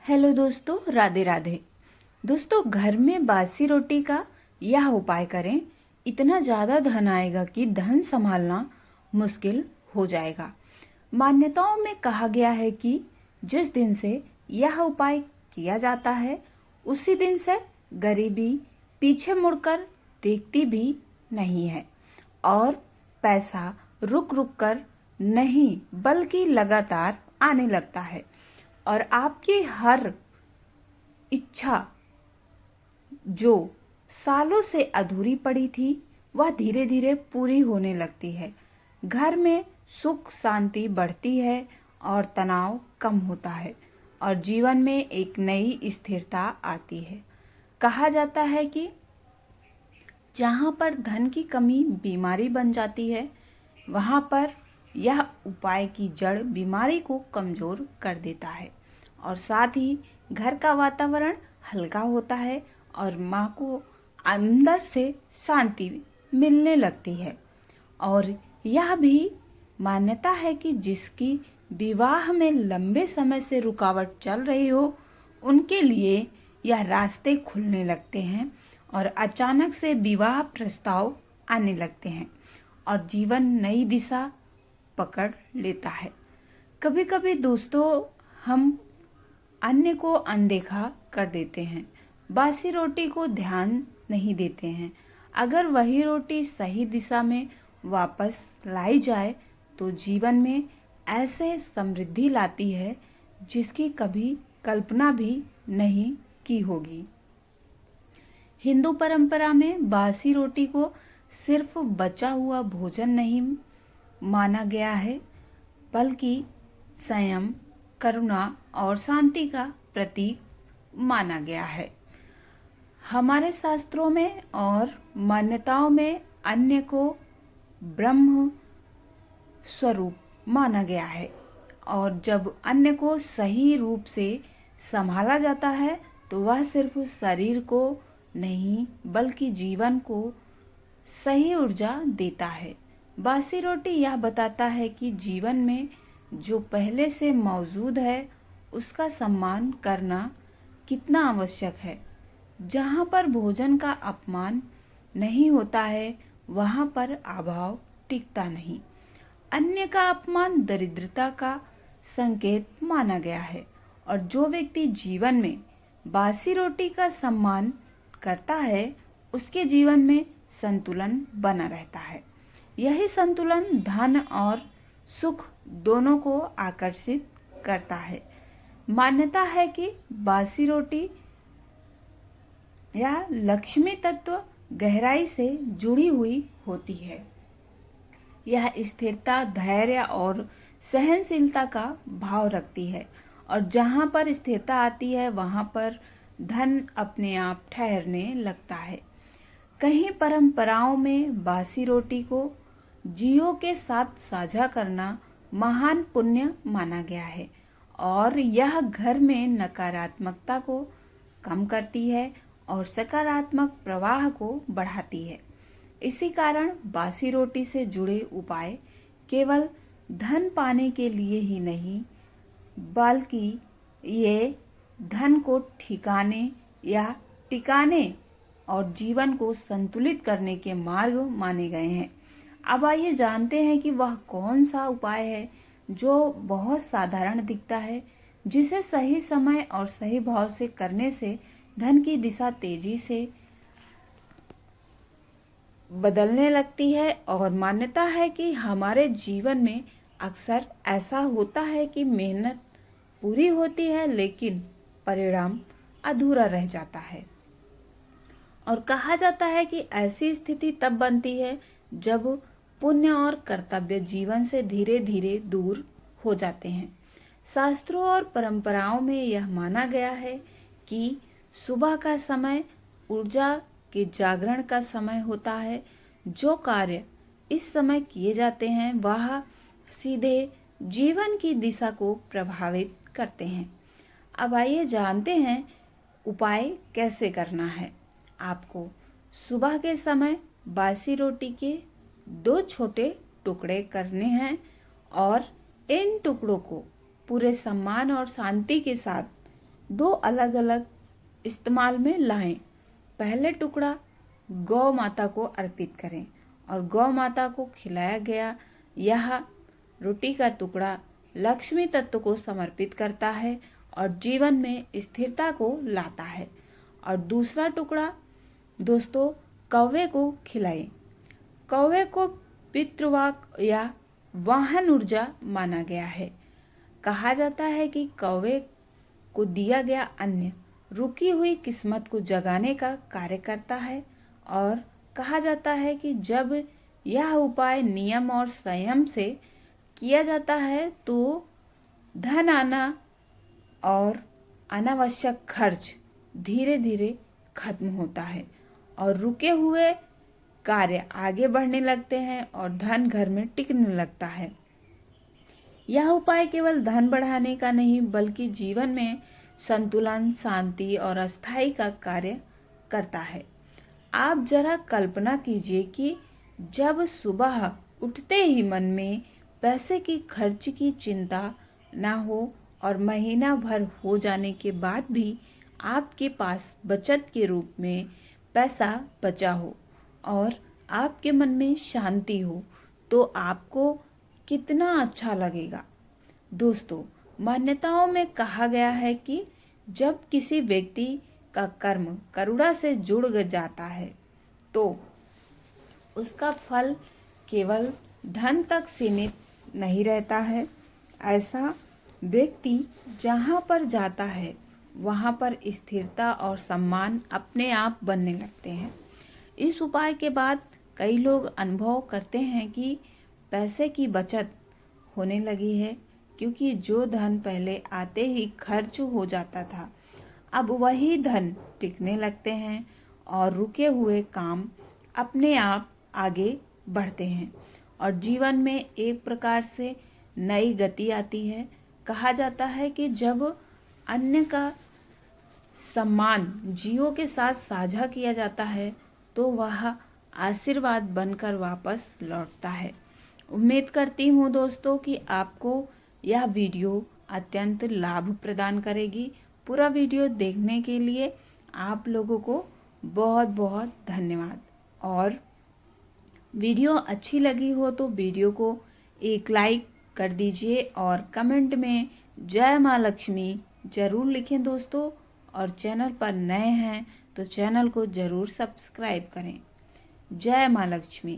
Hello दोस्तों, राधे राधे। दोस्तों, घर में बासी रोटी का यह उपाय करें, इतना ज़्यादा धन आएगा कि धन संभालना मुश्किल हो जाएगा। मान्यताओं में कहा गया है कि जिस दिन से यह उपाय किया जाता है उसी दिन से गरीबी पीछे मुड़कर देखती भी नहीं है और पैसा रुक रुक कर नहीं बल्कि लगातार आने लगता है और आपकी हर इच्छा जो सालों से अधूरी पड़ी थी वह धीरे धीरे पूरी होने लगती है। घर में सुख शांति बढ़ती है और तनाव कम होता है और जीवन में एक नई स्थिरता आती है। कहा जाता है कि जहाँ पर धन की कमी बीमारी बन जाती है वहाँ पर यह उपाय की जड़ बीमारी को कमजोर कर देता है और साथ ही घर का वातावरण हल्का होता है और माँ को अंदर से शांति मिलने लगती है। और यह भी मान्यता है कि जिसकी विवाह में लंबे समय से रुकावट चल रही हो उनके लिए यह रास्ते खुलने लगते हैं और अचानक से विवाह प्रस्ताव आने लगते हैं और जीवन नई दिशा पकड़ लेता है। कभी कभी दोस्तों हम अन्य को अनदेखा कर देते हैं, बासी रोटी को ध्यान नहीं देते हैं। अगर वही रोटी सही दिशा में वापस लाई जाए तो जीवन में ऐसे समृद्धि लाती है जिसकी कभी कल्पना भी नहीं की होगी। हिंदू परंपरा में बासी रोटी को सिर्फ बचा हुआ भोजन नहीं माना गया है बल्कि संयम, करुणा और शांति का प्रतीक माना गया है। हमारे शास्त्रों में और मान्यताओं में अन्न को ब्रह्म स्वरूप माना गया है और जब अन्न को सही रूप से संभाला जाता है तो वह सिर्फ शरीर को नहीं बल्कि जीवन को सही ऊर्जा देता है। बासी रोटी यह बताता है कि जीवन में जो पहले से मौजूद है उसका सम्मान करना कितना आवश्यक है। जहाँ पर भोजन का अपमान नहीं होता है वहाँ पर अभाव टिकता नहीं। अन्य का अपमान दरिद्रता का संकेत माना गया है और जो व्यक्ति जीवन में बासी रोटी का सम्मान करता है उसके जीवन में संतुलन बना रहता है। यही संतुलन धन और सुख दोनों को आकर्षित करता है। मान्यता है कि बासी रोटी या लक्ष्मी तत्व गहराई से जुड़ी हुई होती है। यह स्थिरता, धैर्य और सहनशीलता का भाव रखती है और जहाँ पर स्थिरता आती है वहाँ पर धन अपने आप ठहरने लगता है। कहीं परंपराओं में बासी रोटी को जीवों के साथ साझा करना महान पुण्य माना गया है और यह घर में नकारात्मकता को कम करती है और सकारात्मक प्रवाह को बढ़ाती है। इसी कारण बासी रोटी से जुड़े उपाय केवल धन पाने के लिए ही नहीं बल्कि ये धन को ठिकाने या टिकाने और जीवन को संतुलित करने के मार्ग माने गए हैं। अब आइए जानते हैं कि वह कौन सा उपाय है जो बहुत साधारण दिखता है, जिसे सही समय और सही भाव से करने से धन की दिशा तेजी से बदलने लगती है। और मान्यता है कि हमारे जीवन में अक्सर ऐसा होता है कि मेहनत पूरी होती है लेकिन परिणाम अधूरा रह जाता है और कहा जाता है कि ऐसी स्थिति तब बनती है जब पुण्य और कर्तव्य जीवन से धीरे धीरे दूर हो जाते हैं। शास्त्रों और परंपराओं में यह माना गया है कि सुबह का समय ऊर्जा के जागरण का समय होता है। जो कार्य इस समय किए जाते हैं वह सीधे जीवन की दिशा को प्रभावित करते हैं। अब आइए जानते हैं उपाय कैसे करना है। आपको सुबह के समय बासी रोटी के 2 छोटे टुकड़े करने हैं और इन टुकड़ों को पूरे सम्मान और शांति के साथ दो अलग अलग इस्तेमाल में लाएं। पहले टुकड़ा गौ माता को अर्पित करें और गौ माता को खिलाया गया यह रोटी का टुकड़ा लक्ष्मी तत्व को समर्पित करता है और जीवन में स्थिरता को लाता है। और दूसरा टुकड़ा दोस्तों कौवे को खिलाएं। कौवे को पितृवाक या वाहन ऊर्जा माना गया है। कहा जाता है कि कौवे को दिया गया अन्न रुकी हुई किस्मत को जगाने का कार्य करता है और कहा जाता है कि जब यह उपाय नियम और संयम से किया जाता है तो धन आना और अनावश्यक खर्च धीरे धीरे खत्म होता है और रुके हुए कार्य आगे बढ़ने लगते हैं और धन घर में टिकने लगता है। यह उपाय केवल धन बढ़ाने का नहीं बल्कि जीवन में संतुलन, शांति और अस्थाई का कार्य करता है। आप जरा कल्पना कीजिए कि जब सुबह उठते ही मन में पैसे की खर्च की चिंता ना हो और महीना भर हो जाने के बाद भी आपके पास बचत के रूप में पैसा बचा हो और आपके मन में शांति हो तो आपको कितना अच्छा लगेगा। दोस्तों, मान्यताओं में कहा गया है कि जब किसी व्यक्ति का कर्म करुणा से जुड़ जाता है तो उसका फल केवल धन तक सीमित नहीं रहता है। ऐसा व्यक्ति जहाँ पर जाता है वहाँ पर स्थिरता और सम्मान अपने आप बनने लगते हैं। इस उपाय के बाद कई लोग अनुभव करते हैं कि पैसे की बचत होने लगी है, क्योंकि जो धन पहले आते ही खर्च हो जाता था अब वही धन टिकने लगते हैं और रुके हुए काम अपने आप आगे बढ़ते हैं और जीवन में एक प्रकार से नई गति आती है। कहा जाता है कि जब अन्य का सम्मान जीवों के साथ साझा किया जाता है तो वह आशीर्वाद बनकर वापस लौटता है। उम्मीद करती हूँ दोस्तों कि आपको यह वीडियो अत्यंत लाभ प्रदान करेगी। पूरा वीडियो देखने के लिए आप लोगों को बहुत बहुत धन्यवाद। और वीडियो अच्छी लगी हो तो वीडियो को एक लाइक कर दीजिए और कमेंट में जय माँ लक्ष्मी जरूर लिखें दोस्तों। और चैनल पर नए हैं तो चैनल को जरूर सब्सक्राइब करें। जय माँ लक्ष्मी।